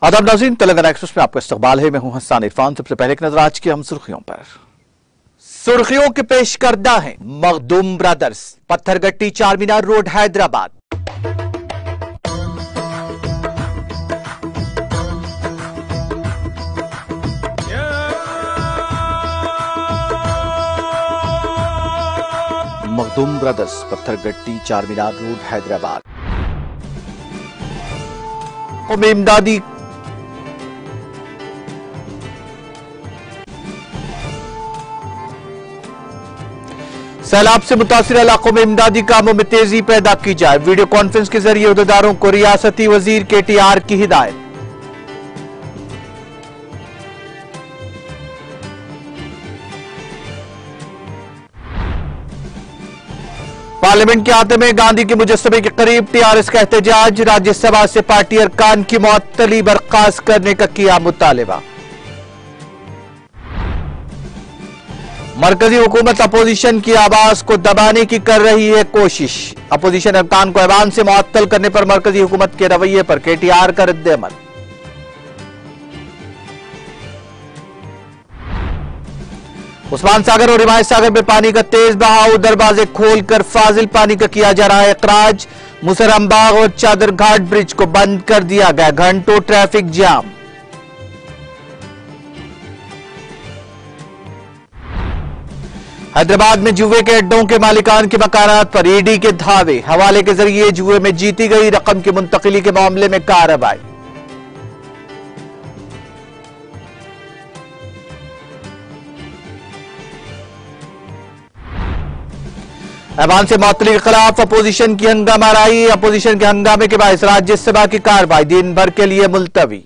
आदाब नाज़रीन, तेलंगाना एक्सप्रेस में आपका इस्तकबाल है। मैं हूं हसन इरफान। सबसे पहले एक नजर आज की हम सुर्खियों पर। सुर्खियों के पेश करदा है Makhdoom brothers, Pathergatti Charminar road Hyderabad. Makhdoom brothers, Pathergatti Charminar road Hyderabad. कौमी इमदादी सैलाब से मुतासिर इलाकों में इमदादी कामों में तेजी पैदा की जाए। वीडियो कॉन्फ्रेंस के जरिए उहदेदारों को रियासती वजीर KTR की हिदायत। पार्लियामेंट के आते में गांधी के मुजस्समे के करीब TRS का एहतजाज। राज्यसभा से पार्टी अरकान की मुअत्तली बर्खास्त करने का किया मुतालिबा। मरकजी हुकूमत अपोजिशन की आवाज को दबाने की कर रही है कोशिश। अपोजिशन अरकान को ऐवान से मुअत्तल करने पर मरकजी हुकूमत के रवैये पर KTR का रद्द-ए-अमल। उस्मान सागर और हिमायत सागर में पानी का तेज बहाव। दरवाजे खोलकर फाजिल पानी का किया जा रहा है इखराज। मुसरम बाग और चादर घाट ब्रिज को बंद कर दिया गया। घंटों ट्रैफिक जाम। हैदराबाद में जुए के अड्डों के मालिकान के मकानात पर ED के धावे। हवाले के जरिए जुए में जीती गई रकम की मुंतकिली के मामले में कार्रवाई। ऐवान से मुअत्तली के खिलाफ अपोजिशन की हंगामाराई। अपोजिशन के हंगामे के बायस राज्यसभा की कार्रवाई दिन भर के लिए मुलतवी।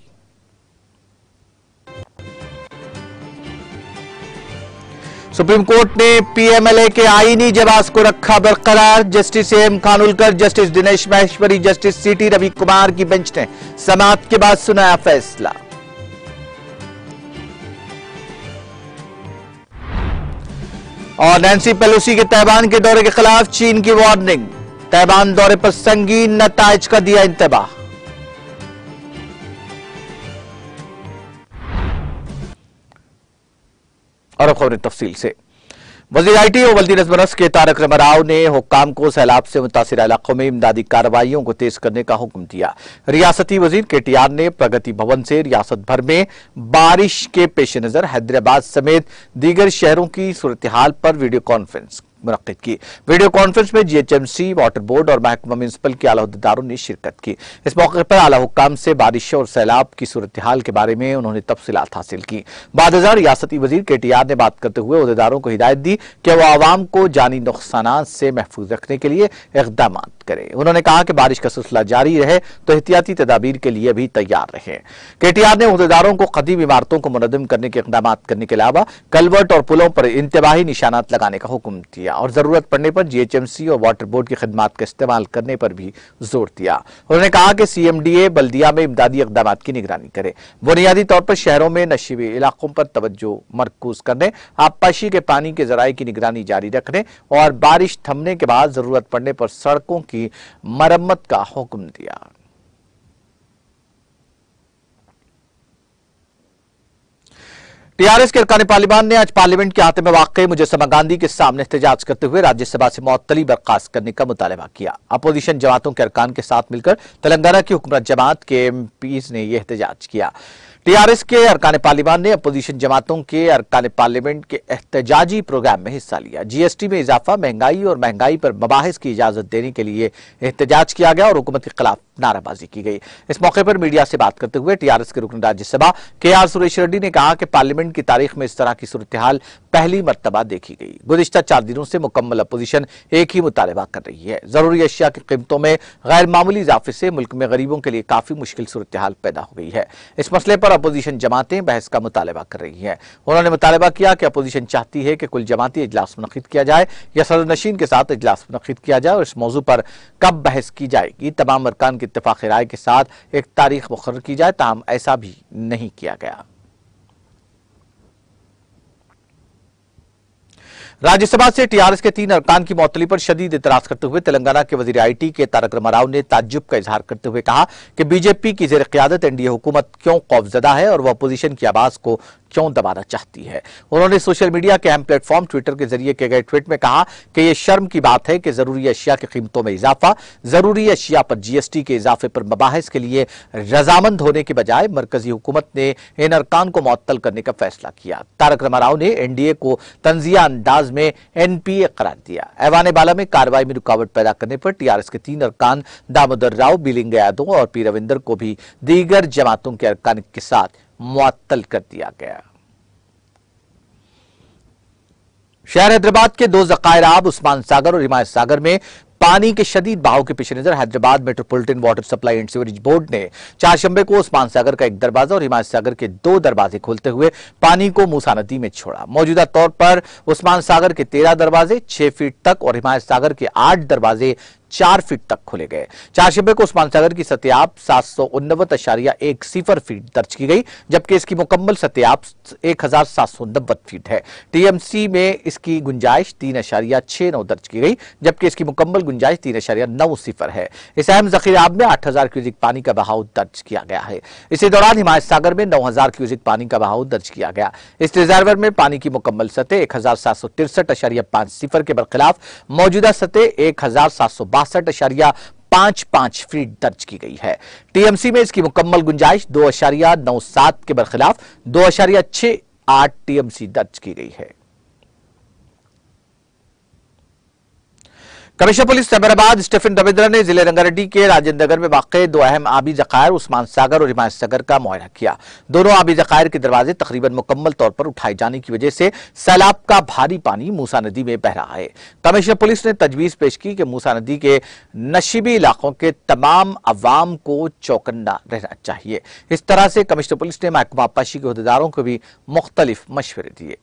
सुप्रीम कोर्ट ने PMLA के आईनी जवाब को रखा बरकरार। Justice AM Khanwilkar, justice Dinesh Maheshwari, justice CT Ravi Kumar की बेंच ने समाअत के बाद सुनाया फैसला। और नैन्सी पेलोसी के तैवान के दौरे के खिलाफ चीन की वार्निंग। तैवान दौरे पर संगीन नताइज का दिया इंतबाह। और खबरें तफसील से। वजीर IT और वल्दी नज़्म-ओ-नस्क के तारक रमा राव ने हुक्काम को सैलाब से मुतासिर इलाकों में इमदादी कार्रवाइयों को तेज करने का हुक्म दिया। रियासती वजीर KTR ने प्रगति भवन से रियासत भर में बारिश के पेश नजर हैदराबाद समेत दीगर शहरों की सूरत हाल पर वीडियो कॉन्फ्रेंस मुनक्किद की। वीडियो कॉन्फ्रेंस में GHMC, वाटर बोर्ड और महकमा म्युनिसिपल के आला अहदेदारों ने शिरकत की। इस मौके पर आला हुक्काम से बारिश और सैलाब की सूरत हाल के बारे में उन्होंने तफसीलात हासिल की। बाद रियासती वजीर KTR ने बात करते हुए अहदेदारों को हिदायत दी कि वह आवाम को जानी नुकसानात से महफूज रखने के लिए इक़दाम करें। उन्होंने कहा कि बारिश का सिलसिला जारी रहे तो एहतियाती तदाबीर के लिए भी तैयार रहे। KTR ने अहदेदारों को कदीम इमारतों को मुनज़्ज़म करने के इक़दाम करने के अलावा कलवर्ट और पुलों पर इंतबाही निशानात लगाने का हुक्म दिया और जरूरत पड़ने पर GHMC और वाटर बोर्ड की खिदमात का इस्तेमाल करने पर भी जोर दिया। उन्होंने कहा कि CMDA बल्दिया में इमदादी इक़दाम की निगरानी करे। बुनियादी तौर पर शहरों में नशीबी इलाकों पर तवज्जो मरकूज करने, आबपाशी के पानी के जराये की निगरानी जारी रखने और बारिश थमने के बाद जरूरत पड़ने पर सड़कों की मरम्मत का हुक्म दिया। TRS के अरकान पार्लियामान ने आज पार्लियामेंट के आते में वाक़ मुजस्समा गांधी के सामने एहतजाज करते हुए राज्यसभा से मुअत्तली बर्खास्त करने का मुतालबा किया। अपोजिशन जमातों के अरकान के साथ मिलकर तेलंगाना की हुकूमत जमात के MPs ने यह एहतजाज किया। TRS के अरकान पार्लियामान ने अपोजिशन जमातों के अरकान पार्लियामेंट के एहतजाजी प्रोग्राम में हिस्सा लिया। GST में इजाफा, महंगाई और महंगाई पर मबाहिस की इजाजत देने के लिए एहतजाज किया गया और हुकूमत के खिलाफ नाराबाजी की गई। इस मौके पर मीडिया से बात करते हुए TRS के रुकन राज्यसभा KR सुरेश रेड्डी ने कहा कि पार्लियामेंट की तारीख में इस तरह की सूरत हाल पहली मरतबा देखी गई। गुज़िश्ता 4 दिनों से मुकम्मल अपोजिशन एक ही मुतालबा कर रही है। जरूरी अशिया की कीमतों में गैर मामूली इजाफे से मुल्क में गरीबों के लिए काफी मुश्किल सूरत हाल पैदा हो गई है। इस मसले पर अपोजिशन जमातें बहस का मुतालबा कर रही हैं। उन्होंने मुतालबा किया कि अपोजिशन चाहती है कि कुल जमाती इजलास मुनक्किद किया जाए या सदरनशीन के साथ इजलास मुनक्किद किया जाए और इस मौजू पर कब बहस की जाएगी तमाम अरकान की इत्तेफाक राय के साथ एक तारीख मुकर्रर की जाए, ताहम ऐसा भी नहीं किया गया। राज्यसभा से टीआरएस के 3 अरकान की मुअत्तली पर शदीद इतराज करते हुए तेलंगाना के वजीर आईटी के तारक रामाराव ने ताज्जुब का इजहार करते हुए कहा कि बीजेपी की जेर क़यादत एनडीए हुकूमत क्यों खौफजदा है और वह अपोजिशन की आवाज को क्यों दबाना चाहती है। उन्होंने सोशल मीडिया के अहम प्लेटफॉर्म ट्विटर के जरिए किए गए ट्वीट में कहा कि यह शर्म की बात है कि जरूरी अशिया की कीमतों में इजाफा, जरूरी अशिया पर जीएसटी के इजाफे पर मबाहिस के लिए रजामंद होने के बजाय मरकजी हुकूमत ने इन अरकान को मुअत्तल करने का फैसला किया। तारक रामाराव ने एनडीए को तंजिया अंदाज में एनपीए करार दिया। ऐवान बाला में कार्रवाई में रुकावट पैदा करने पर टीआरएस के 3 अरकान दामोदर राव, बिलिंग यादव और पी रविंदर को भी दीगर जमातों के अरकान के साथ मुअत्तल कर दिया गया। शहर हैदराबाद के 2 जखायर आब उस्मान सागर और हिमायत सागर में पानी के शदीद बहाव के पेश नजर Hyderabad metropolitan water supply and sewerage board ने चारशंबे को उस्मान सागर का 1 दरवाजा और हिमायत सागर के 2 दरवाजे खोलते हुए पानी को मूसा नदी में छोड़ा। मौजूदा तौर पर उस्मान सागर के 13 दरवाजे 6 फीट तक और हिमायत सागर के 8 दरवाजे 4 फीट तक खोले गए। चारशंबे को उस्मान सागर की सतह 789.10 फीट दर्ज की गई, जबकि इसकी मुकम्मल सतह 1790 फीट है। टीएमसी में इसकी गुंजाइश 3.69 दर्ज की गई, जबकि इसकी मुकम्मल गुंजाइश 3.90 है। इस अहम जखीराब में 8000 क्यूसिक पानी का बहाव दर्ज किया गया है। इसी दौरान हिमायत सागर में 9000 क्यूसिक पानी का बहाव दर्ज किया गया। इस रिजर्वर में पानी की मुकम्मल सतह 1763.50 के बरखिलाफ मौजूदा सतह 1762.55 फीट दर्ज की गई है। टीएमसी में इसकी मुकम्मल गुंजाइश 2.97 के बरखिलाफ 2.68 टीएमसी दर्ज की गई है। Commissioner police Cyberabad Stephen Ravindra ने जिले रंगारेड्डी के राजेंद्र नगर में वाक़े 2 अहम आबी जखायर उस्मान सागर और हिमायत सागर का मुआयना किया। दोनों आबी जखायर के दरवाजे तकरीबन मुकम्मल तौर पर उठाए जाने की वजह से सैलाब का भारी पानी मूसा नदी में बह रहा है। कमिश्नर पुलिस ने तजवीज पेश की कि मूसा नदी के नशीबी इलाकों के तमाम अवाम को चौकन्ना रहना चाहिए। इस तरह से कमिश्नर पुलिस ने महकमा आबपाशी के अहदेदारों को भी मुख्तलिफ मशवरे दिए।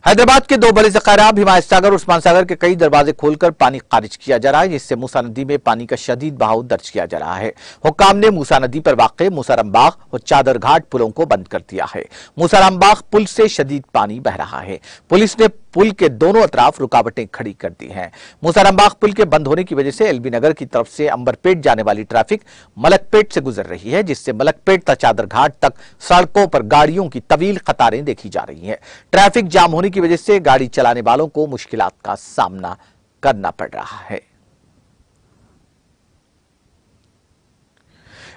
हैदराबाद के 2 बड़े जखायराब हिमायत सागर और उस्मान सागर के कई दरवाजे खोलकर पानी खारिज किया जा रहा है, जिससे मूसा नदी में पानी का शदीद बहाव दर्ज किया जा रहा है। हुक्काम ने मूसा नदी पर वाक़े मूसारामबाग और चादरघाट पुलों को बंद कर दिया है। मूसारामबाग पुल से शदीद पानी बह रहा है। पुलिस ने पुल के दोनों अतराफ रुकावटें खड़ी कर दी हैं। मूसारामबाग पुल के बंद होने की वजह से एलबी नगर की तरफ से अंबरपेट जाने वाली ट्रैफिक मलकपेट से गुजर रही है, जिससे मलकपेट तथा चादरघाट तक सड़कों पर गाड़ियों की तवील कतारें देखी जा रही हैं। ट्रैफिक जाम होने की वजह से गाड़ी चलाने वालों को मुश्किलात का सामना करना पड़ रहा है।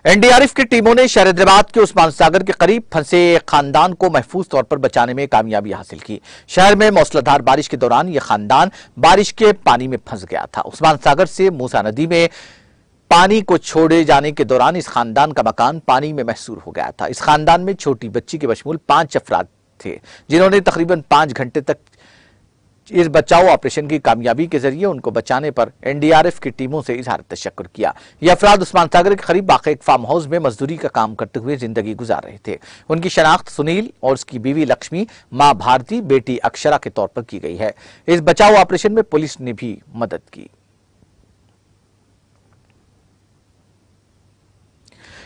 एनडीआरएफ की टीमों ने शहर हैदराबाद के उस्मान सागर के करीब फंसे खानदान को महफूज तौर पर बचाने में कामयाबी हासिल की। शहर में मौसलाधार बारिश के दौरान यह खानदान बारिश के पानी में फंस गया था। उस्मान सागर से मूसा नदी में पानी को छोड़े जाने के दौरान इस खानदान का मकान पानी में महसूर हो गया था। इस खानदान में छोटी बच्ची के बशमूल 5 अफराद थे, जिन्होंने तकरीबन 5 घंटे तक इस बचाव ऑपरेशन की कामयाबी के जरिए उनको बचाने पर एनडीआरएफ की टीमों से इजहार तशक्कुर किया। ये अफराद उस्मान सागर के करीब वाक़ एक फार्म हाउस में मजदूरी का काम करते हुए जिंदगी गुजार रहे थे। उनकी शनाख्त सुनील और उसकी बीवी लक्ष्मी, मां भारती, बेटी अक्षरा के तौर पर की गई है। इस बचाव ऑपरेशन में पुलिस ने भी मदद की।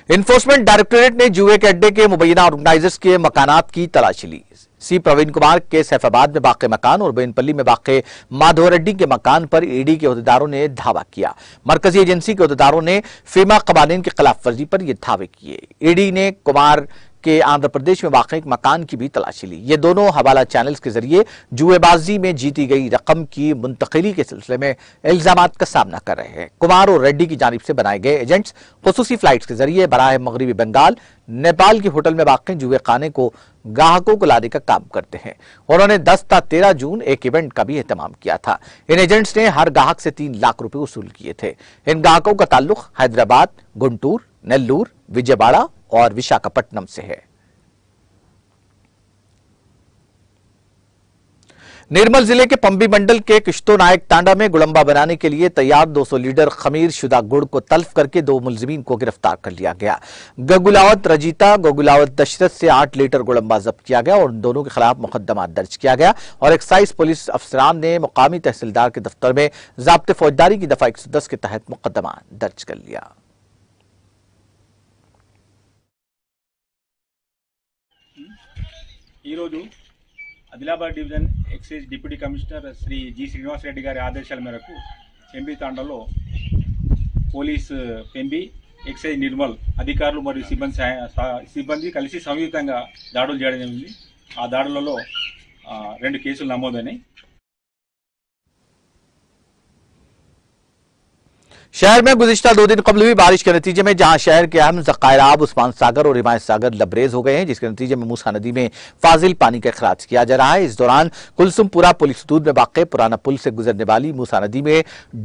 इन्फोर्समेंट डायरेक्टोरेट ने जुए के अड्डे के मुबैना ऑर्गेनाइजर्स के मकानात की तलाशी ली। सी प्रवीण कुमार के सैफाबाद में वाक़े मकान और बेनपल्ली में वाक़े माधवरेड्डी के मकान पर ईडी के अहदेदारों ने धावा किया। मरकजी एजेंसी के अहदेदारों ने फीमा कवानीन की खिलाफ वर्जी पर यह धावे किए। ईडी ने कुमार के आंध्र प्रदेश में वाक़ एक मकान की भी तलाशी ली। ये दोनों हवाला चैनल्स के जरिए जुएबाजी में जीती गई रकम की मुंतकिली के सिलसिले में इल्जामात का सामना कर रहे हैं। कुमार और रेड्डी की जानिब से बनाए गए एजेंट्स खुसूसी फ्लाइट्स के जरिए बराह मगरबी बंगाल, नेपाल के होटल में वाक़ जुए खाने को ग्राहकों को लाने का काम करते हैं। उन्होंने 10 था 13 जून एक इवेंट का भी एहतमाम किया था। इन एजेंट्स ने हर ग्राहक से 3 लाख रुपए वसूल किए थे। इन ग्राहकों का ताल्लुक हैदराबाद, गुंटूर, नेल्लूर, विजयवाड़ा और विशाखापट्टनम से है। निर्मल जिले के पंबी मंडल के किश्तो नायक तांडा में गुड़म्बा बनाने के लिए तैयार 200 लीटर खमीर शुदा गुड़ को तल्फ करके 2 मुलजिमीन को गिरफ्तार कर लिया गया। गगुलावत रजीता, गगुलावत दशरथ से 8 लीटर गुड़म्बा जब्त किया गया और उन दोनों के खिलाफ मुकदमा दर्ज किया गया और एक्साइज पुलिस अफसरान ने मुकामी तहसीलदार के दफ्तर में ज़ाब्ते फौजदारी की दफा 110 के तहत मुकदमा दर्ज कर लिया। ఈరోజు Adilabad division excise deputy commissioner Shri G Srinivas Reddy గారి ఆదేశాల మేరకు పెంబి తాండాలో పోలీస్ పెంబి ఎక్సైజ్ నిర్మల్ అధికారులు మరియు సిబ్బంది కలిసి సంయుక్తంగా దాడులు చేయడం జరిగింది. ఆ దాడులలో 2 కేసులు నమోదైనాయి. शहर में गुज़िश्ता 2 दिन कबल हुई बारिश के नतीजे में जहां शहर के अहम ज़खायराब उस्मान सागर और हिमायत सागर लबरेज हो गए हैं, जिसके नतीजे में मूसा नदी में फाजिल पानी का अखराज किया जा रहा है। इस दौरान कुलसुमपुरा पुलिस हदूद में वाक़ पुराना पुल से गुजरने वाली मूसा नदी में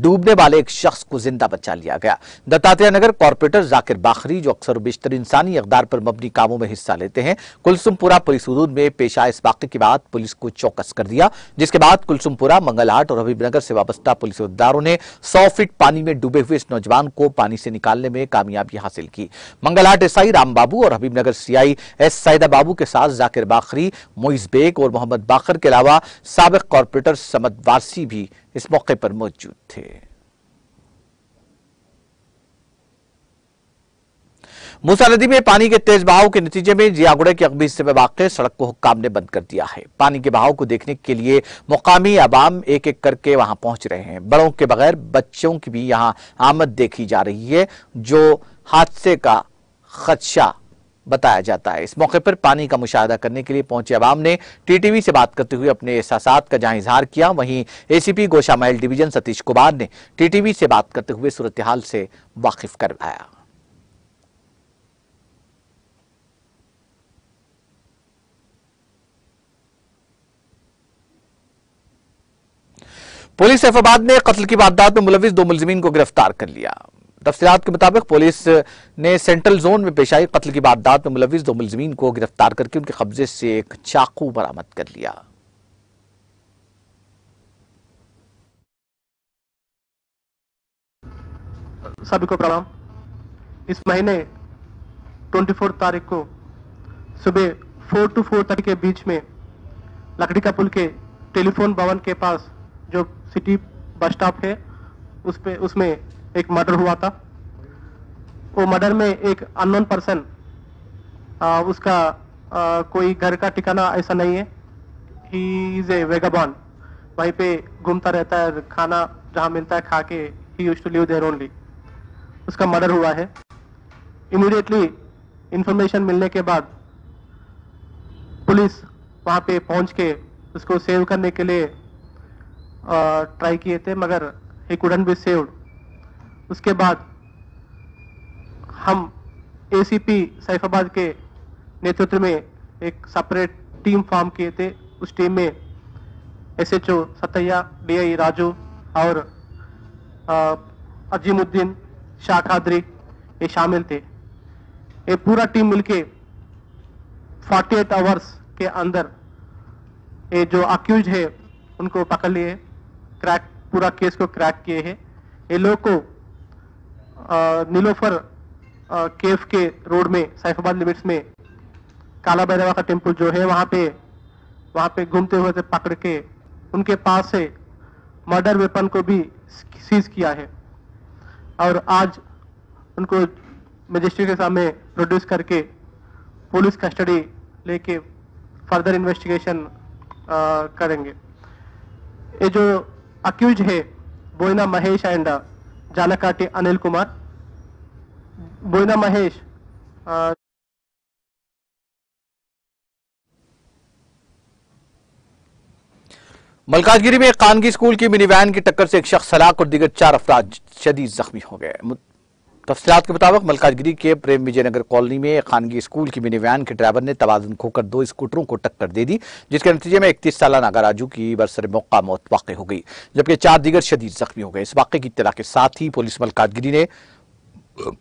डूबने वाले एक शख्स को जिंदा बचा लिया गया। दत्तात्रेय नगर कॉरपोरेटर जाकिर बाखरी, जो अक्सर बेशतर इंसानी इक़दार पर मबनी कामों में हिस्सा लेते हैं, कुलसुमपुरा पुलिस हदूद में पेश आए इस वाक़े के बाद पुलिस को चौकस कर दिया, जिसके बाद कुलसुमपुरा, मंगलहाट और हबीबनगर से वाबस्ता पुलिस अहदेदारों ने 100 फीट पानी में डूबे हुए इस नौजवान को पानी से निकालने में कामयाबी हासिल की। मंगलहाट एसआई राम बाबू और हबीबनगर सीआई एस सैदा बाबू के साथ जाकिर बाखरी, मोइज बेग और मोहम्मद बाकर के अलावा साबिक कॉरपोरेटर समद वारसी भी इस मौके पर मौजूद थे। मूसा नदी में पानी के तेज बहाव के नतीजे में जियागुड़े के अगबी हिस्से में वाक़ सड़क को हुक्काम ने बंद कर दिया है। पानी के बहाव को देखने के लिए मुकामी अवाम एक एक करके वहां पहुंच रहे हैं। बड़ों के बगैर बच्चों की भी यहां आमद देखी जा रही है, जो हादसे का खदशा बताया जाता है। इस मौके पर पानी का मुशाहदा करने के लिए पहुंचे अवाम ने टीटीवी से बात करते हुए अपने एहसासात का जहां इजहार किया, वहीं एसीपी गोशामैल डिवीजन सतीश कुमार ने टीटीवी से बात करते हुए सूरत हाल से वाकिफ करवाया। पुलिस सैफाबाद ने कत्ल की वारदात में मुलविस 2 मुलजिमीन को गिरफ्तार कर लिया। तफसीलात के मुताबिक पुलिस ने सेंट्रल जोन में पेश आई कत्ल की वारदात में मुलविस 2 मुलजिमीन को गिरफ्तार करके उनके कब्जे से एक चाकू बरामद कर लिया। सभी को प्रणाम। इस महीने 24 तारीख को सुबह 4 to 4:30 के बीच में लकड़ी का पुल के टेलीफोन भवन के पास जो सिटी बस स्टॉप है उसमें एक मर्डर हुआ था। वो मर्डर में एक अननोन पर्सन, उसका कोई घर का ठिकाना ऐसा नहीं है, ही इज ए वेगाबॉन, वहीं पे घूमता रहता है, खाना जहाँ मिलता है खा के ही used to live there only. उसका मर्डर हुआ है। इमीडिएटली इंफॉर्मेशन मिलने के बाद पुलिस वहाँ पे पहुँच के उसको सेव करने के लिए ट्राई किए थे, मगर ही कुडंट बी सेव्ड। उसके बाद हम एसीपी सैफाबाद के नेतृत्व में एक सेपरेट टीम फॉर्म किए थे। उस टीम में एसएचओ सतैया, डीआई राजू और अजीमुद्दीन, शाह खादरी ये शामिल थे। ये पूरा टीम मिलके 48 आवर्स के अंदर ये जो अक्यूज है उनको पकड़ लिए, क्रैक पूरा केस को क्रैक किए हैं। ये लोग को नीलोफर केफ के रोड में सैफाबाद लिमिट्स में काला भैरवा का टेम्पल जो है वहाँ पे घूमते हुए से पकड़ के उनके पास से मर्डर वेपन को भी सीज किया है और आज उनको मजिस्ट्रेट के सामने प्रोड्यूस करके पुलिस कस्टडी लेके फर्दर इन्वेस्टिगेशन करेंगे। ये जो अक्यूज है बोइना महेश एंड जानकाटी अनिल कुमार। बोइना महेश मलकाजगिरी में एक खानगी स्कूल की मिनी वैन की टक्कर से एक शख्स हलाक और दीगर 4 अफराद शदीद जख्मी हो गए। तफसीलात के मुताबिक मलकाजगिरी के प्रेम विजयनगर कॉलोनी में एक खानगी स्कूल की मिनी वैन के ड्राइवर ने तवाज़ुन खोकर 2 स्कूटरों को टक्कर दे दी, जिसके नतीजे में 31 साला नागाराजू की बरसर मौका मौत वाक़ हो गई, जबकि 4 दीगर शदीद जख्मी हो गए। इस वाक़े की इत्तला के साथ ही पुलिस मलकाजगिरी ने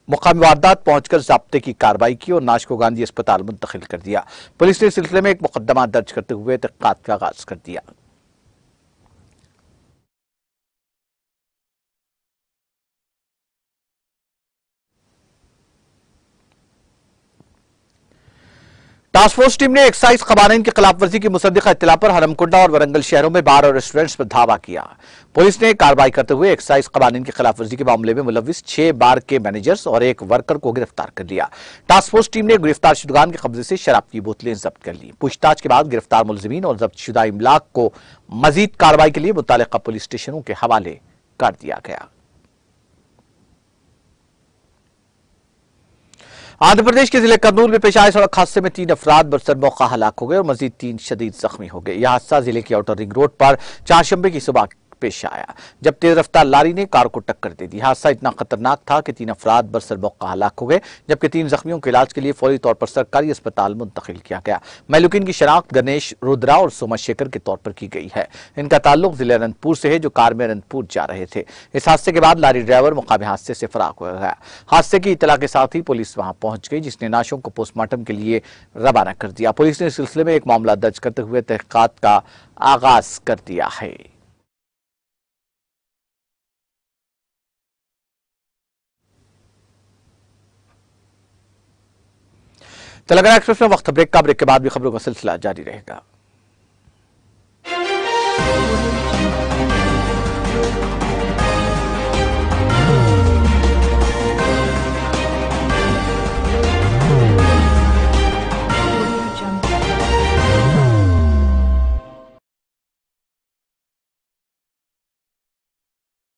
मुकामी वारदात पहुंचकर ज़ाब्ते की कार्रवाई की और नाश को गांधी अस्पताल मुंतकिल कर दिया। पुलिस ने इस सिलसिले में एक मुकदमा दर्ज करते हुए तहक़ीक़ात का आगाज कर दिया। टास्क फोर्स टीम ने एक्साइज कवानीन की खिलाफवर्जी की मुसद्दिका इत्तला पर हरमकुंडा और वरंगल शहरों में बार और रेस्टोरेंट्स पर धावा किया। पुलिस ने कार्रवाई करते हुए एक्साइज कवानीन की खिलाफवर्जी के मामले में मुलविस 6 बार के मैनेजर्स और एक वर्कर को गिरफ्तार कर लिया। टास्क फोर्स टीम ने गिरफ्तार शुदगान के कब्जे से शराब की बोतलें जब्त कर ली। पूछताछ के बाद गिरफ्तार मुलजिमीन और जब्त शुदा इमलाक को मजीद कार्रवाई के लिए मुतालिका पुलिस स्टेशनों के हवाले कर दिया गया। आंध्र प्रदेश के जिले कर्नूल में पेश आए सड़क हादसे में 3 अफराद बरसर मौका हलाक हो गए और मजीद 3 शदीद जख्मी हो गए। यह हादसा जिले की आउटर रिंग रोड पर चारशंबे की सुबह पेश आया, जब तेज रफ्तार लारी ने कार को टक्कर दे दी। हादसा इतना खतरनाक था कि 3 अफराद बरसर मौका हलाक हो गए, जबकि 3 जख्मियों के इलाज के लिए फौरी तौर पर सरकारी अस्पताल मुंतकिल किया गया। महलूकिन की शनाख्त गणेश, रुद्रा और सोमाशेखर के तौर पर की गई है। इनका ताल्लुक जिले अनंतपुर से है, जो कार में अनंतपुर जा रहे थे। इस हादसे के बाद लारी ड्राइवर मुकामी हादसे से फरार हो गया। हादसे की इतला के साथ ही पुलिस वहां पहुंच गई, जिसने नाशों को पोस्टमार्टम के लिए रवाना कर दिया। पुलिस ने इस सिलसिले में एक मामला दर्ज करते हुए तहकीकात का आगाज कर दिया है। तेलंगाना एक्सप्रेस में वक्त ब्रेक का, ब्रेक के बाद भी खबरों का सिलसिला जारी रहेगा।